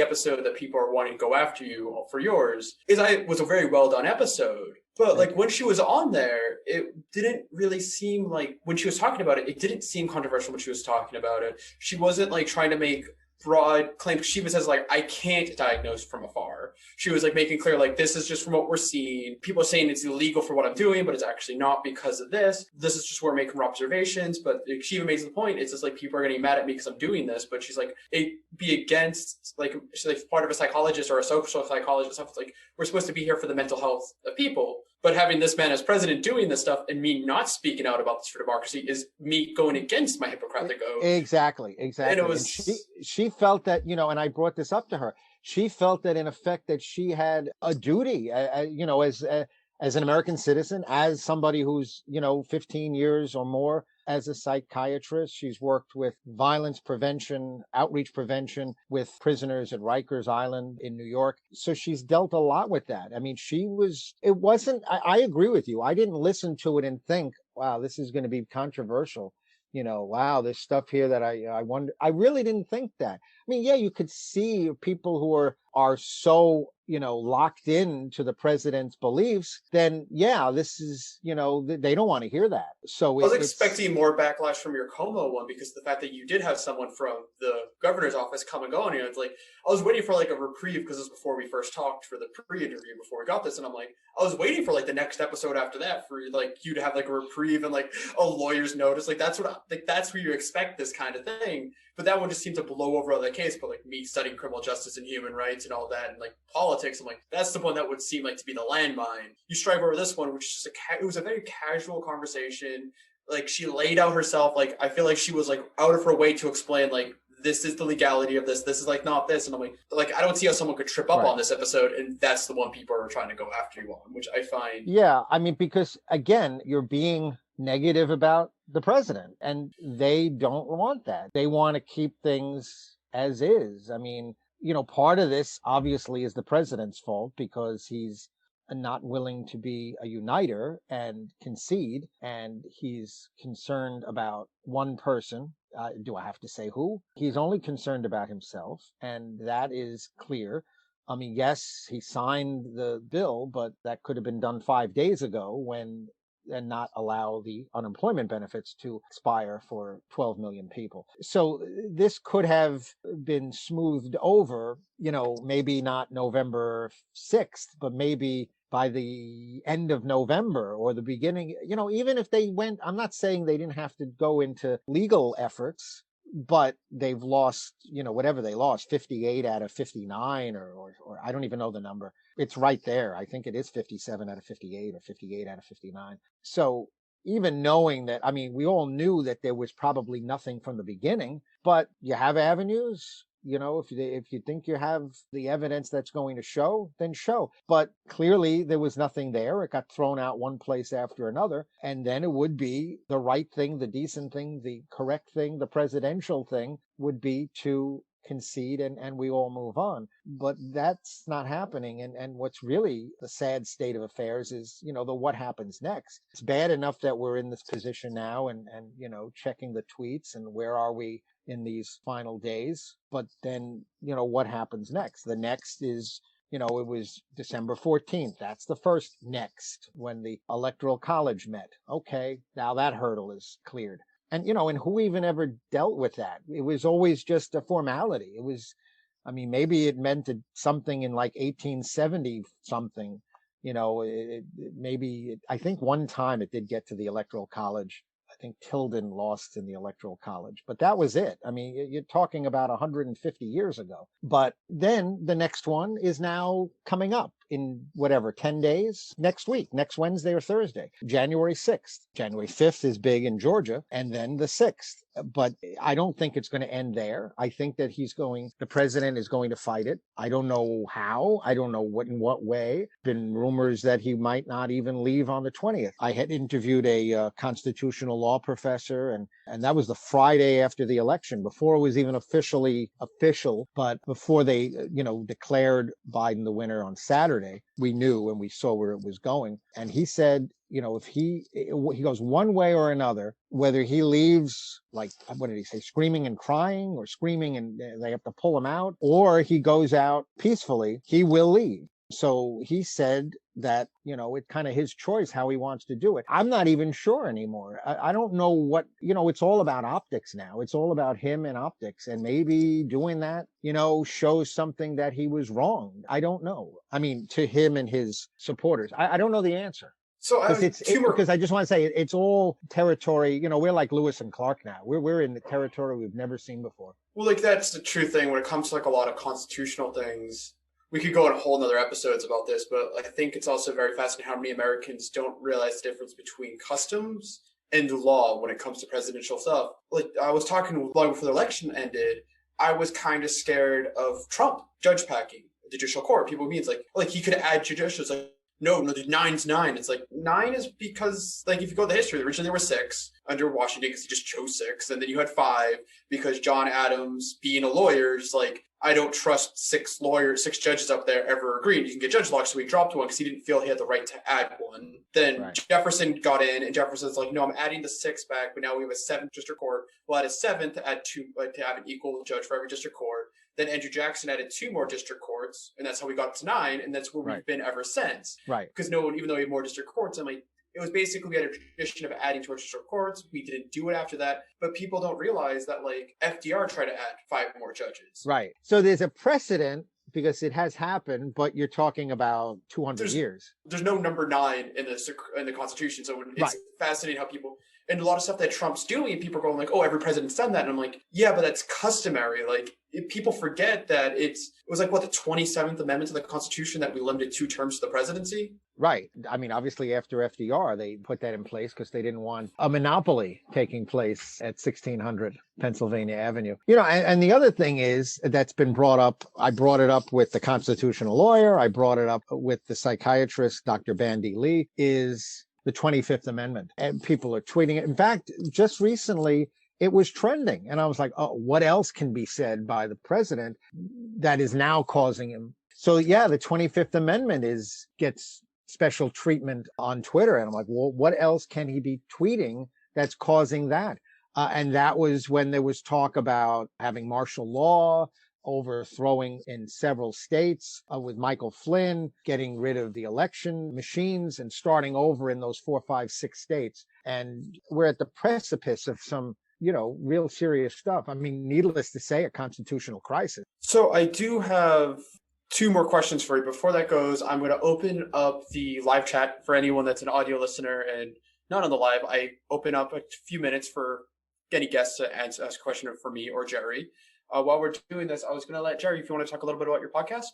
episode that people are wanting to go after you for yours, is it was a very well done episode. But when she was on there, it didn't really seem when she was talking about it, it didn't seem controversial when she was talking about it. She wasn't trying to make broad claims. She was says I can't diagnose from afar. She was making clear this is just from what we're seeing. People are saying it's illegal for what I'm doing, but it's actually not because of this. This is just where we're making observations. But she even makes the point, it's just people are getting mad at me because I'm doing this. But she's it be against she's part of a psychologist or a social psychologist. Stuff. We're supposed to be here for the mental health of people. But having this man as president doing this stuff and me not speaking out about this for democracy is me going against my Hippocratic oath. Exactly. And it was, and she felt that, and I brought this up to her. She felt that in effect that she had a duty, as an American citizen, as somebody who's, 15 years or more as a psychiatrist. She's worked with violence prevention, outreach prevention with prisoners at Rikers Island in New York. So she's dealt a lot with that. I mean, I agree with you. I didn't listen to it and think, wow, this is going to be controversial. Wow, there's stuff here that I wonder. I really didn't think that. I mean, yeah, you could see people who are so, locked in to the president's beliefs, then yeah, this is, they don't want to hear that. So I was expecting more backlash from your Como one, because the fact that you did have someone from the governor's office come and go on you, it's like, I was waiting for like a reprieve, because this was before we first talked for the pre-interview before we got this, and I'm like, I was waiting for like the next episode after that for like you to have like a reprieve and like a lawyer's notice. Like that's where you expect this kind of thing. But that one just seemed to blow over on the case. But like me studying criminal justice and human rights and all that, and like politics, I'm like, that's the one that would seem like to be the landmine. You strive over this one, which is just it was a very casual conversation. Like she laid out herself. Like I feel like she was like out of her way to explain like, this is the legality of this. This is like not this. And I'm like, I don't see how someone could trip up on this episode. And that's the one people are trying to go after you on, which I find. Yeah. I mean, because again, you're being negative about the president and they don't want that. They want to keep things as is. I mean, part of this obviously is the president's fault because he's not willing to be a uniter and concede. And he's concerned about one person. Do I have to say who? He's only concerned about himself. And that is clear. I mean, yes, he signed the bill, but that could have been done 5 days ago and not allow the unemployment benefits to expire for 12 million people. So this could have been smoothed over, maybe not November 6th, but maybe by the end of November or the beginning, even if they went, I'm not saying they didn't have to go into legal efforts, but they've lost, whatever they lost, 58 out of 59 or I don't even know the number. It's right there. I think it is 57 out of 58 or 58 out of 59. So even knowing that, I mean, we all knew that there was probably nothing from the beginning, but you have avenues. If you think you have the evidence that's going to show, then show. But clearly there was nothing there. It got thrown out one place after another. And then it would be the right thing, the decent thing, the correct thing, the presidential thing would be to concede and we all move on. But that's not happening. And what's really the sad state of affairs is, the what happens next. It's bad enough that we're in this position now and checking the tweets and where are we in these final days. But then, what happens next? The next is, it was December 14th. That's the first next when the Electoral College met. Okay, now that hurdle is cleared. And, and who even ever dealt with that? It was always just a formality. It was, I mean, maybe it meant something in like 1870 something, I think one time it did get to the Electoral College. I think Tilden lost in the Electoral College, but that was it. I mean, you're talking about 150 years ago. But then the next one is now coming up in 10 days, next week, next Wednesday or Thursday, January 6th. January 5th is big in Georgia, and then the 6th. But I don't think it's going to end there. I think that the president is going to fight it. I don't know how. I don't know in what way. Been rumors that he might not even leave on the 20th. I had interviewed a constitutional law professor, and that was the Friday after the election, before it was even officially official, but before they, declared Biden the winner on Saturday. We knew and we saw where it was going. And he said, if he goes one way or another, whether he leaves, like, what did he say, screaming and crying or screaming and they have to pull him out, or he goes out peacefully, he will leave. So he said that, it's kind of his choice how he wants to do it. I'm not even sure anymore. I don't know what, it's all about optics now. It's all about him and optics. And maybe doing that, shows something that he was wrong. I don't know. I mean, to him and his supporters, I don't know the answer. So because I just want to say it's all territory. We're like Lewis and Clark now. We're in the territory we've never seen before. Well, like that's the true thing when it comes to like a lot of constitutional things. We could go on a whole nother episodes about this, but I think it's also very fascinating how many Americans don't realize the difference between customs and law when it comes to presidential stuff. Like I was talking long before the election ended, I was kind of scared of Trump judge packing the judicial court. People means like he could add judicials. Like no, the nine's nine. It's like nine is because, like, if you go to the history, originally there were six under Washington because he just chose six, and then you had five because John Adams, being a lawyer, is like, I don't trust six judges up there ever agreed. You can get judge locked, so he dropped one because he didn't feel he had the right to add one. Then Right. Jefferson got in, and Jefferson's like, no, I'm adding the six back, but now we have a seventh district court. We'll add a seventh to add two, to have an equal judge for every district court. Then Andrew Jackson added two more district courts, and that's how we got to nine, and that's where Right. we've been ever since. Right. Because no one, even though we had more district courts, I'm like, it was basically, we had a tradition of adding to our district courts. We didn't do it after that, but people don't realize that, like, FDR tried to add five more judges. Right. So there's a precedent because it has happened, but you're talking about 200 years. There's no number nine in the Constitution, so it's Right. fascinating how people, and a lot of stuff that Trump's doing, people are going like, oh, every president's done that, and I'm like, yeah, but that's customary. Like, people forget that it was like, what, the 27th Amendment to the Constitution that we limited 2 terms to the presidency? Right. I mean, obviously after FDR, they put that in place because they didn't want a monopoly taking place at 1600 Pennsylvania Avenue. You know, and the other thing is that's been brought up. I brought it up with the constitutional lawyer. I brought it up with the psychiatrist, Dr. Bandy Lee, is the 25th Amendment. And people are tweeting it. In fact, just recently, it was trending. And I was like, oh, what else can be said by the president that is now causing him? So yeah, the 25th Amendment gets special treatment on Twitter. And I'm like, well, what else can he be tweeting that's causing that? And that was when there was talk about having martial law, overthrowing in several states with Michael Flynn, getting rid of the election machines and starting over in those 4, 5, 6 states. And we're at the precipice of some, you know, real serious stuff. I mean, needless to say, a constitutional crisis. So I do have 2 more questions for you. Before that goes, I'm going to open up the live chat for anyone that's an audio listener and not on the live. I open up a few minutes for any guests to ask a question for me or Jerry. While we're doing this, I was going to let Jerry, if you want to talk a little bit about your podcast.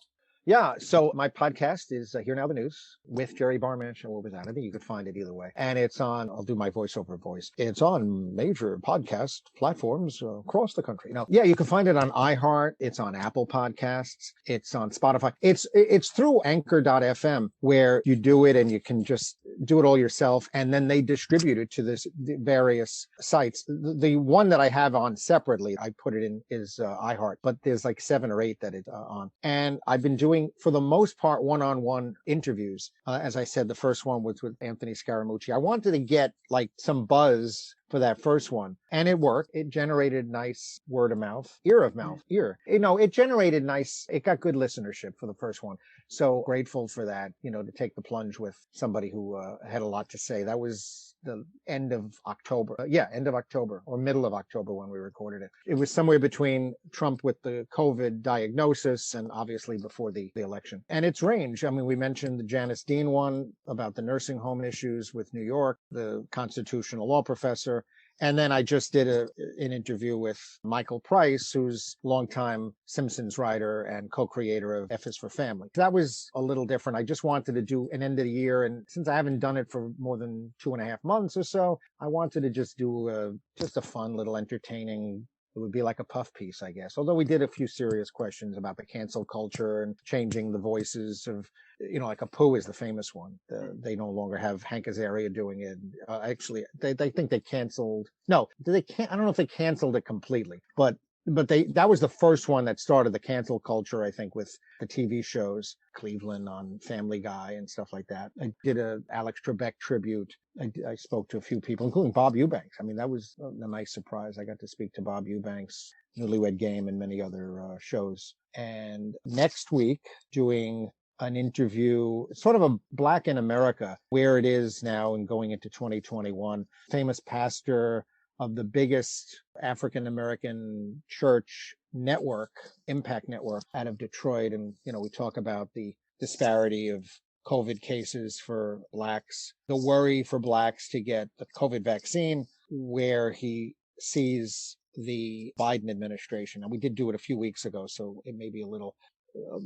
Yeah, so my podcast is Here Now the News with Jerry Barmash and Will Without. I think you could find it either way. And it's on, I'll do my voiceover voice. It's on major podcast platforms across the country. Now, yeah, you can find it on iHeart. It's on Apple Podcasts. It's on Spotify. It's through Anchor.fm where you do it and you can just do it all yourself. And then they distribute it to the various sites. The one that I have on separately, I put it in is iHeart, but there's like 7 or 8 that it's on. And I've been doing, for the most part, one-on-one interviews. As I said, the first one was with Anthony Scaramucci. I wanted to get like some buzz for that first one, and it worked. It generated nice word of mouth, ear. You know, it generated nice, it got good listenership for the first one. So grateful for that, you know, to take the plunge with somebody who had a lot to say. That was the end of October. End of October or middle of October when we recorded it. It was somewhere between Trump with the COVID diagnosis and obviously before the election. And its range. I mean, we mentioned the Janice Dean one about the nursing home issues with New York, the constitutional law professor. And then I just did an interview with Michael Price, who's longtime Simpsons writer and co-creator of F is for Family. That was a little different. I just wanted to do an end of the year. And since I haven't done it for more than 2.5 months or so, I wanted to just do just a fun little entertaining. It would be like a puff piece, I guess. Although we did a few serious questions about the cancel culture and changing the voices of, you know, like Apu is the famous one. They no longer have Hank Azaria doing it. Actually, they think they canceled. No, I don't know if they canceled it completely, but that was the first one that started the cancel culture, I think, with the TV shows, Cleveland on Family Guy and stuff like that. I did a Alex Trebek tribute. I spoke to a few people, including Bob Eubanks. I mean, that was a nice surprise. I got to speak to Bob Eubanks, Newlywed Game, and many other shows. And next week, doing an interview, sort of a Black in America, where it is now and going into 2021, famous pastor of the biggest African-American church network, Impact Network, out of Detroit. And, you know, we talk about the disparity of COVID cases for Blacks, the worry for Blacks to get the COVID vaccine, where he sees the Biden administration. And we did do it a few weeks ago, so it may be a little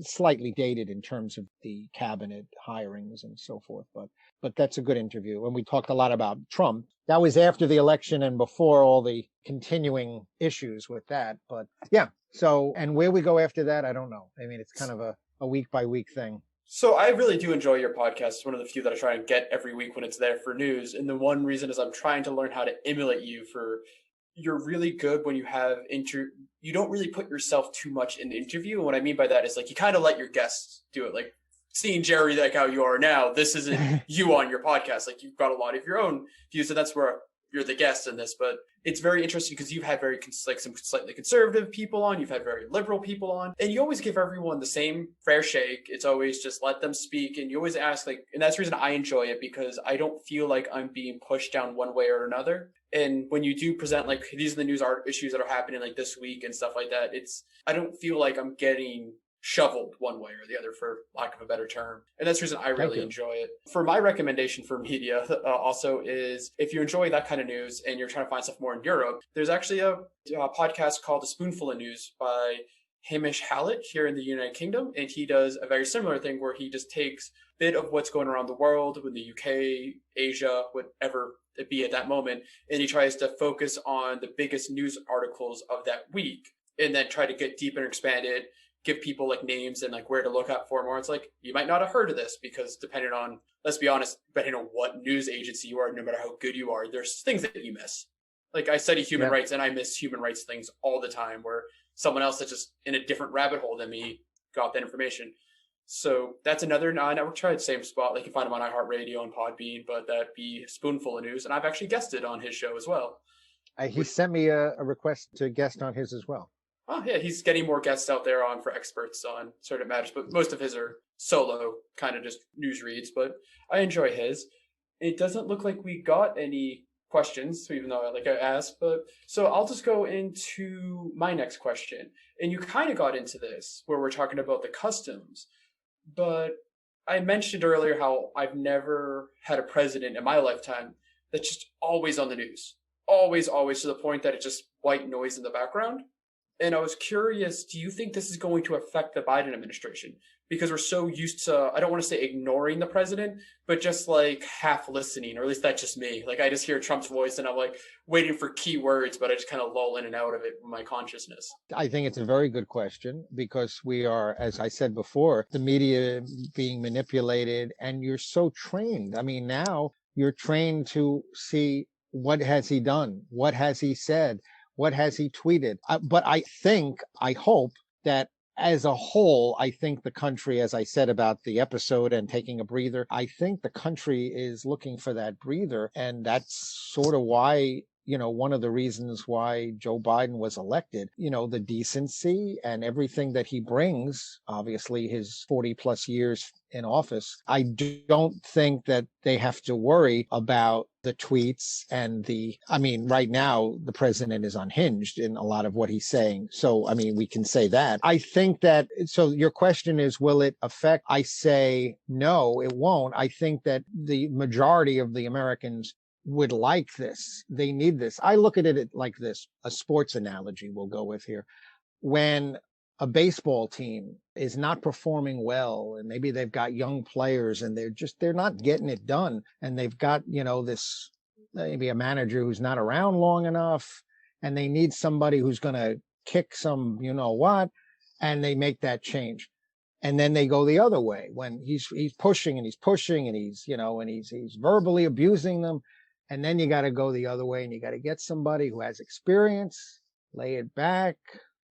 slightly dated in terms of the cabinet hirings and so forth, but that's a good interview. And we talked a lot about Trump. That was after the election and before all the continuing issues with that. But yeah, so, and where we go after that, I don't know. I mean, it's kind of a week by week thing. So I really do enjoy your podcast. It's one of the few that I try and get every week when it's there for news. And the one reason is I'm trying to learn how to emulate you for you're really good when you have you don't really put yourself too much in the interview. And what I mean by that is like you kind of let your guests do it. Like seeing Jerry like how you are now, this isn't you on your podcast. Like you've got a lot of your own views, and that's where you're the guest in this. But it's very interesting because you've had some slightly conservative people on, you've had very liberal people on, and you always give everyone the same fair shake. It's always just let them speak, and you always ask and that's the reason I enjoy it, because I don't feel like I'm being pushed down one way or another. And when you do present like these are the news art issues that are happening like this week and stuff like that, I don't feel like I'm getting shoveled one way or the other, for lack of a better term. And that's the reason I really enjoy it. For my recommendation for media also is, if you enjoy that kind of news and you're trying to find stuff more in Europe, there's actually a podcast called A Spoonful of News by Hamish Hallett here in the United Kingdom. And he does a very similar thing where he just takes a bit of what's going around the world, in the UK, Asia, whatever it be at that moment, and he tries to focus on the biggest news articles of that week, and then try to get deep and expand it, give people like names and like where to look out for more. It's like, you might not have heard of this because depending on, let's be honest, depending on what news agency you are, no matter how good you are, there's things that you miss. Like I study human rights and I miss human rights things all the time, where someone else that's just in a different rabbit hole than me got that information. So that's another network. Try the same spot. Like you find him on iHeartRadio and Podbean, but that'd be Spoonful of News. And I've actually guested on his show as well. He sent me a request to guest on his as well. Oh yeah, he's getting more guests out there on for experts on certain matters, but most of his are solo, kind of just news reads. But I enjoy his. It doesn't look like we got any questions, even though I asked. But so I'll just go into my next question. And you kind of got into this where we're talking about the customs, but I mentioned earlier how I've never had a president in my lifetime that's just always on the news, always, to the point that it's just white noise in the background. And I was curious, do you think this is going to affect the Biden administration? Because we're so used to, I don't want to say ignoring the president, but just like half listening, or at least that's just me. Like I just hear Trump's voice and I'm like waiting for key words, but I just kind of lull in and out of it with my consciousness. I think it's a very good question, because we are, as I said before, the media being manipulated, and you're so trained. I mean, now you're trained to see, what has he done? What has he said? What has he tweeted? But I hope that as a whole, I think the country, as I said about the episode and taking a breather, I think the country is looking for that breather. And that's sort of why, one of the reasons why Joe Biden was elected, the decency and everything that he brings, obviously his 40 plus years in office. I don't think that they have to worry about the tweets and right now the president is unhinged in a lot of what he's saying. So, we can say that. I think that, so your question is, will it affect? I say, no, it won't. I think that the majority of the Americans would like this. They need this. I look at it like this, a sports analogy we'll go with here. When a baseball team is not performing well, and maybe they've got young players and they're not getting it done, and they've got, this, maybe a manager who's not around long enough, and they need somebody who's going to kick some, what, and they make that change. And then they go the other way when he's pushing and he's he's verbally abusing them. And then you got to go the other way, and you got to get somebody who has experience, lay it back,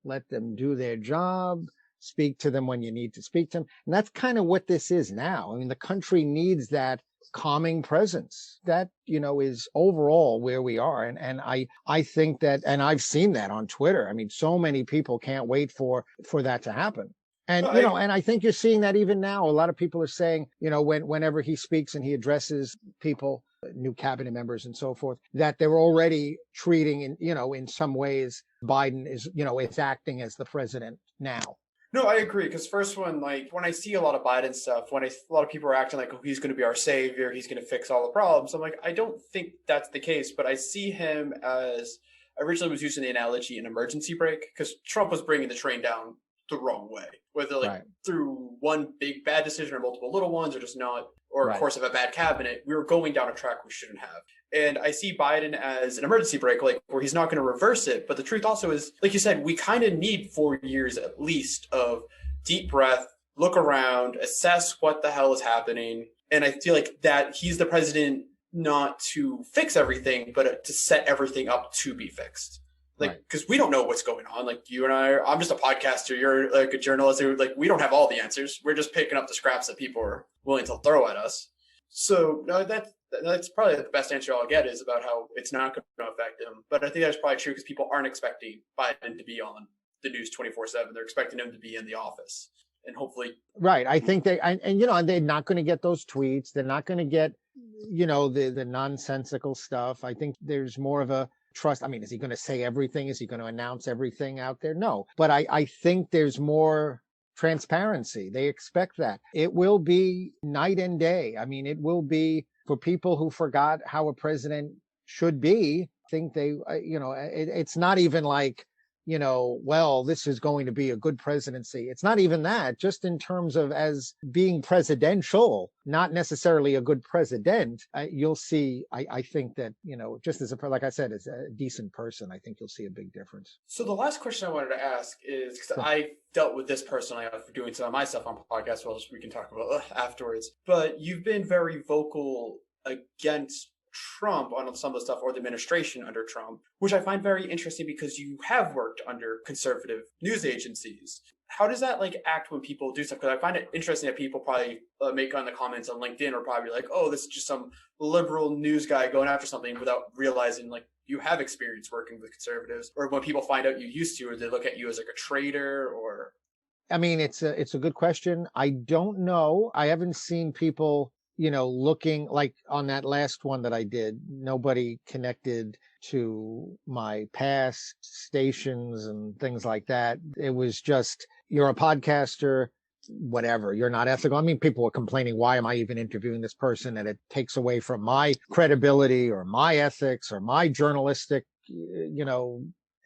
let them do their job, speak to them when you need to speak to them. And that's kind of what this is now. The country needs that calming presence. That, is overall where we are. And I think that, and I've seen that on Twitter. So many people can't wait for that to happen. And, and I think you're seeing that even now. A lot of people are saying, whenever he speaks and he addresses people, new cabinet members and so forth, that they're already treating in some ways, Biden is, is acting as the president now. No, I agree. Because first one, when I see a lot of Biden stuff, a lot of people are acting like, oh, he's going to be our savior, he's going to fix all the problems. I'm like, I don't think that's the case, but I see him as, originally was using the analogy an emergency brake, because Trump was bringing the train down the wrong way, whether through one big bad decision or multiple little ones, or just not, or of course of a bad cabinet, we were going down a track we shouldn't have. And I see Biden as an emergency brake, where he's not going to reverse it. But the truth also is, like you said, we kind of need 4 years at least of deep breath, look around, assess what the hell is happening. And I feel like that he's the president not to fix everything, but to set everything up to be fixed. Like, because we don't know what's going on. Like you and I'm just a podcaster. You're like a journalist. Like, we don't have all the answers. We're just picking up the scraps that people are willing to throw at us. So no, that's probably the best answer I'll get is about how it's not going to affect him. But I think that's probably true because people aren't expecting Biden to be on the news 24/7. They're expecting him to be in the office. And hopefully. Right. I think and they're not going to get those tweets. They're not going to get, the nonsensical stuff. I think there's more of a trust. I mean, is he going to say everything? Is he going to announce everything out there? No. But I think there's more transparency. They expect that. It will be night and day. I mean, it will be for people who forgot how a president should be. I think it's not even like, well, this is going to be a good presidency. It's not even that, just in terms of as being presidential, not necessarily a good president. You'll see, I think that, just as like I said, as a decent person, I think you'll see a big difference. So the last question I wanted to ask is, because I dealt with this personally for doing some of my stuff on podcasts, well, we can talk about afterwards, but you've been very vocal against Trump on some of the stuff, or the administration under Trump, which I find very interesting because you have worked under conservative news agencies. How does that act when people do stuff? Because I find it interesting that people probably make on the comments on LinkedIn or probably like, oh, this is just some liberal news guy going after something without realizing you have experience working with conservatives. Or when people find out you used to, or they look at you as a traitor, or. I mean, it's a good question. I don't know. I haven't seen people looking like on that last one that I did, nobody connected to my past stations and things like that. It was just, you're a podcaster, whatever, you're not ethical. I mean, people were complaining, why am I even interviewing this person? And it takes away from my credibility or my ethics or my journalistic,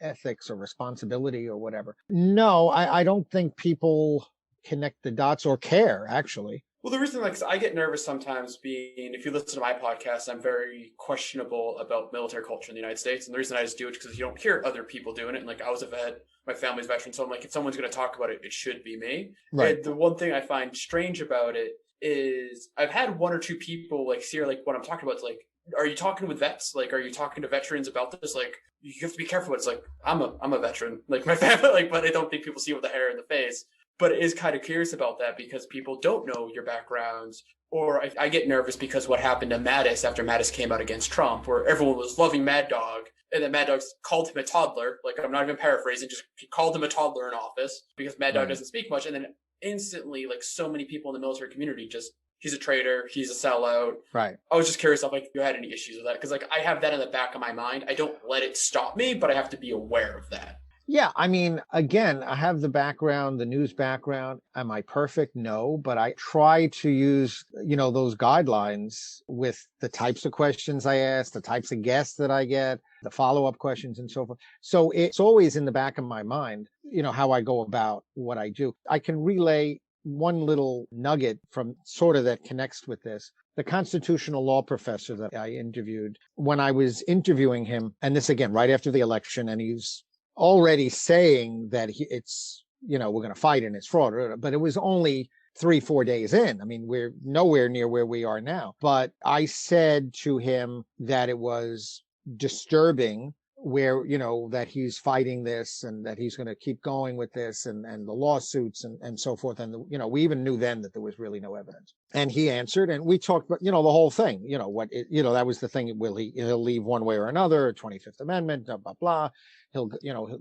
ethics or responsibility or whatever. No, I don't think people connect the dots or care, actually. Well, the reason, I get nervous sometimes being, if you listen to my podcast, I'm very questionable about military culture in the United States. And the reason I just do it is because you don't hear other people doing it. And I was a vet, my family's veteran. So I'm if someone's going to talk about it, it should be me. Right. And the one thing I find strange about it is I've had one or two people see what I'm talking about. It's are you talking with vets? Are you talking to veterans about this? You have to be careful. It's I'm a veteran, my family, but I don't think people see with the hair in the face. But it is kind of curious about that because people don't know your backgrounds. Or I get nervous because what happened to Mattis after Mattis came out against Trump, where everyone was loving Mad Dog. And then Mad Dog called him a toddler. I'm not even paraphrasing, just he called him a toddler in office because Mad Dog doesn't speak much. And then instantly, so many people in the military community just, he's a traitor, he's a sellout. Right. I was just curious if you had any issues with that. Because I have that in the back of my mind. I don't let it stop me, but I have to be aware of that. Yeah, I mean, again, I have the background, the news background. Am I perfect? No, but I try to use, those guidelines with the types of questions I ask, the types of guests that I get, the follow-up questions and so forth. So it's always in the back of my mind, how I go about what I do. I can relay one little nugget from sort of that connects with this. The constitutional law professor that I interviewed, when I was interviewing him, and this again, right after the election, and he's already saying that it's, we're going to fight and it's fraud, but it was only 3-4 days in. I mean, we're nowhere near where we are now. But I said to him that it was disturbing where, that he's fighting this and that he's going to keep going with this and the lawsuits and so forth. And, we even knew then that there was really no evidence. And he answered and we talked about, the whole thing, that was the thing. He'll leave one way or another, 25th Amendment, blah, blah, blah. He'll,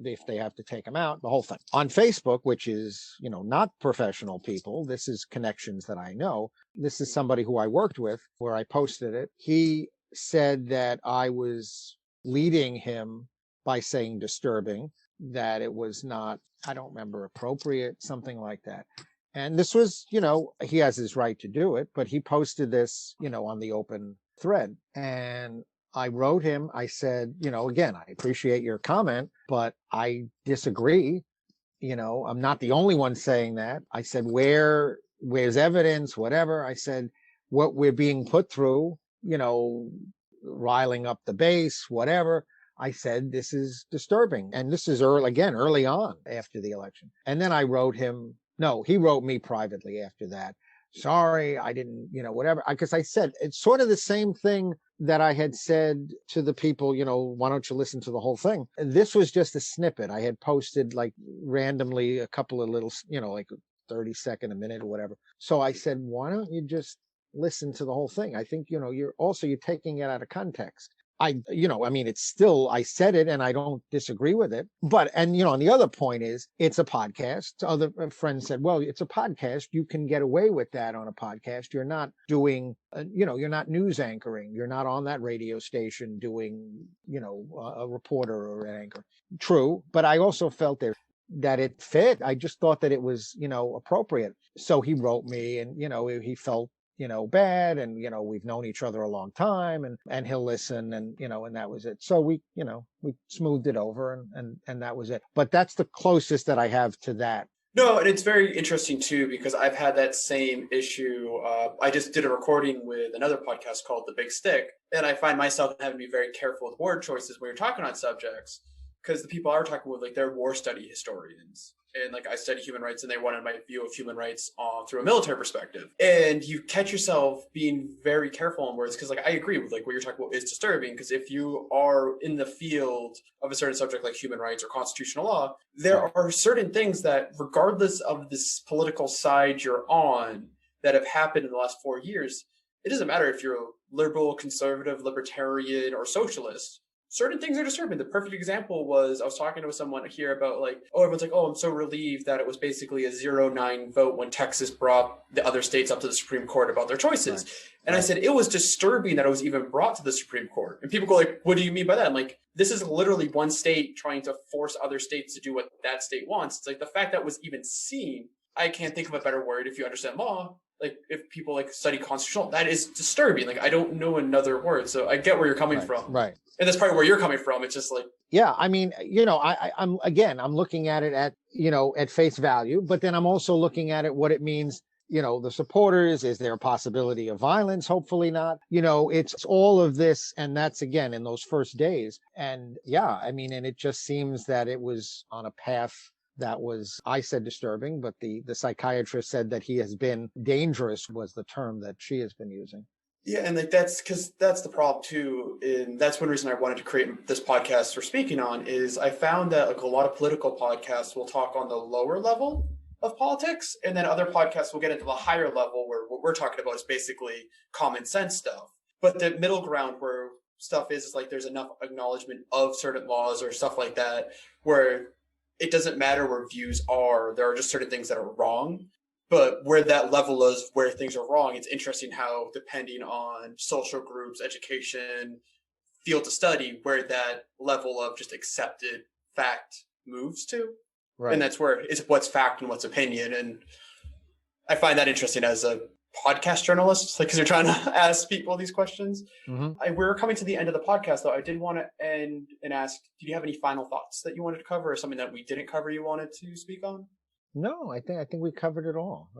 if they have to take him out, the whole thing. On Facebook, which is, not professional people, this is connections that I know. This is somebody who I worked with where I posted it. He said that I was leading him by saying disturbing, that it was not, I don't remember, appropriate, something like that. And this was, he has his right to do it, but he posted this, on the open thread. And I wrote him, I said, again, I appreciate your comment, but I disagree. I'm not the only one saying that. I said, where's evidence, whatever. I said, what we're being put through, riling up the base, whatever. I said, this is disturbing. And this is early on after the election. And then I wrote him No, he wrote me privately after that. Sorry, I didn't, whatever. Because I said it's sort of the same thing that I had said to the people, why don't you listen to the whole thing? This was just a snippet. I had posted like randomly a couple of little, like 30-second, a minute or whatever. So I said, why don't you just listen to the whole thing? I think, you're taking it out of context. It's still, I said it and I don't disagree with it. But, and the other point is it's a podcast. Other friends said, well, it's a podcast. You can get away with that on a podcast. You're not doing, you're not news anchoring. You're not on that radio station doing, a reporter or an anchor. True. But I also felt that it fit. I just thought that it was, appropriate. So he wrote me and, he felt bad, and we've known each other a long time, and he'll listen, and and that was it. So we smoothed it over, and that was it. But that's the closest that I have to that. No, and it's very interesting too, because I've had that same issue. I just did a recording with another podcast called The Big Stick, and I find myself having to be very careful with word choices when you're talking on subjects, because the people I were talking with, like, they're war study historians. And like, I study human rights, and they wanted my view of human rights through a military perspective. And you catch yourself being very careful on words, because like, I agree with like what you're talking about is disturbing, because if you are in the field of a certain subject like human rights or constitutional law, there are certain things that, regardless of this political side you're on, that have happened in the last 4 years. It doesn't matter if you're liberal, conservative, libertarian, or socialist. Certain things are disturbing. The perfect example was, I was talking to someone here about like, everyone's like, I'm so relieved that it was basically a 0-9 vote when Texas brought the other states up to the Supreme Court about their choices. Right. And I said, it was disturbing that it was even brought to the Supreme Court. And people go like, what do you mean by that? I'm like, this is literally one state trying to force other states to do what that state wants. It's like, the fact that was even seen, I can't think of a better word if you understand law. Like, if people like study constitutional, that is disturbing. Like, I don't know another word. So I get where you're coming from. Right. And that's probably where you're coming from. It's just like, yeah, I mean, I'm looking at it at face value, but then I'm also looking at it, what it means, the supporters. Is there a possibility of violence? Hopefully not. It's all of this. And that's, again, in those first days. And yeah, I mean, and it just seems that it was on a path that was, I said disturbing, but the psychiatrist said that he has been dangerous, was the term that she has been using. Yeah, and like, that's because that's the problem too. And that's one reason I wanted to create this podcast we're speaking on, is I found that like a lot of political podcasts will talk on the lower level of politics, and then other podcasts will get into the higher level, where what we're talking about is basically common sense stuff. But the middle ground where stuff is like, there's enough acknowledgement of certain laws or stuff like that, where it doesn't matter where views are. There are just certain things that are wrong. But where that level is, where things are wrong, it's interesting how, depending on social groups, education, field to study, where that level of just accepted fact moves to. Right. And that's where it's what's fact and what's opinion. And I find that interesting as a podcast journalist, like, because you're trying to ask people these questions. Mm-hmm. We're coming to the end of the podcast, though. I did want to end and ask, did you have any final thoughts that you wanted to cover, or something that we didn't cover you wanted to speak on? No, I think we covered it all.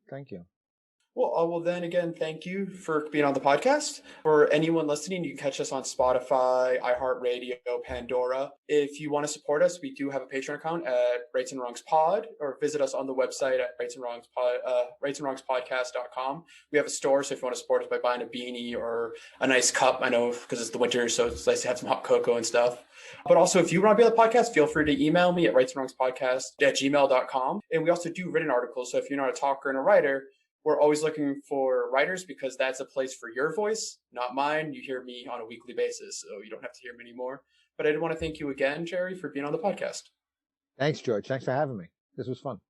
Thank you. Well, then again, thank you for being on the podcast. For anyone listening, you can catch us on Spotify, iHeartRadio, Pandora. If you want to support us, we do have a Patreon account at Rights and Wrongs Pod, or visit us on the website at rightsandwrongspodcast.com. We have a store, so if you want to support us by buying a beanie or a nice cup, I know because it's the winter, so it's nice to have some hot cocoa and stuff. But also, if you want to be on the podcast, feel free to email me at rightsandwrongspodcast@gmail.com. And we also do written articles, so if you're not a talker and a writer, we're always looking for writers, because that's a place for your voice, not mine. You hear me on a weekly basis, so you don't have to hear me anymore. But I did want to thank you again, Jerry, for being on the podcast. Thanks, George. Thanks for having me. This was fun.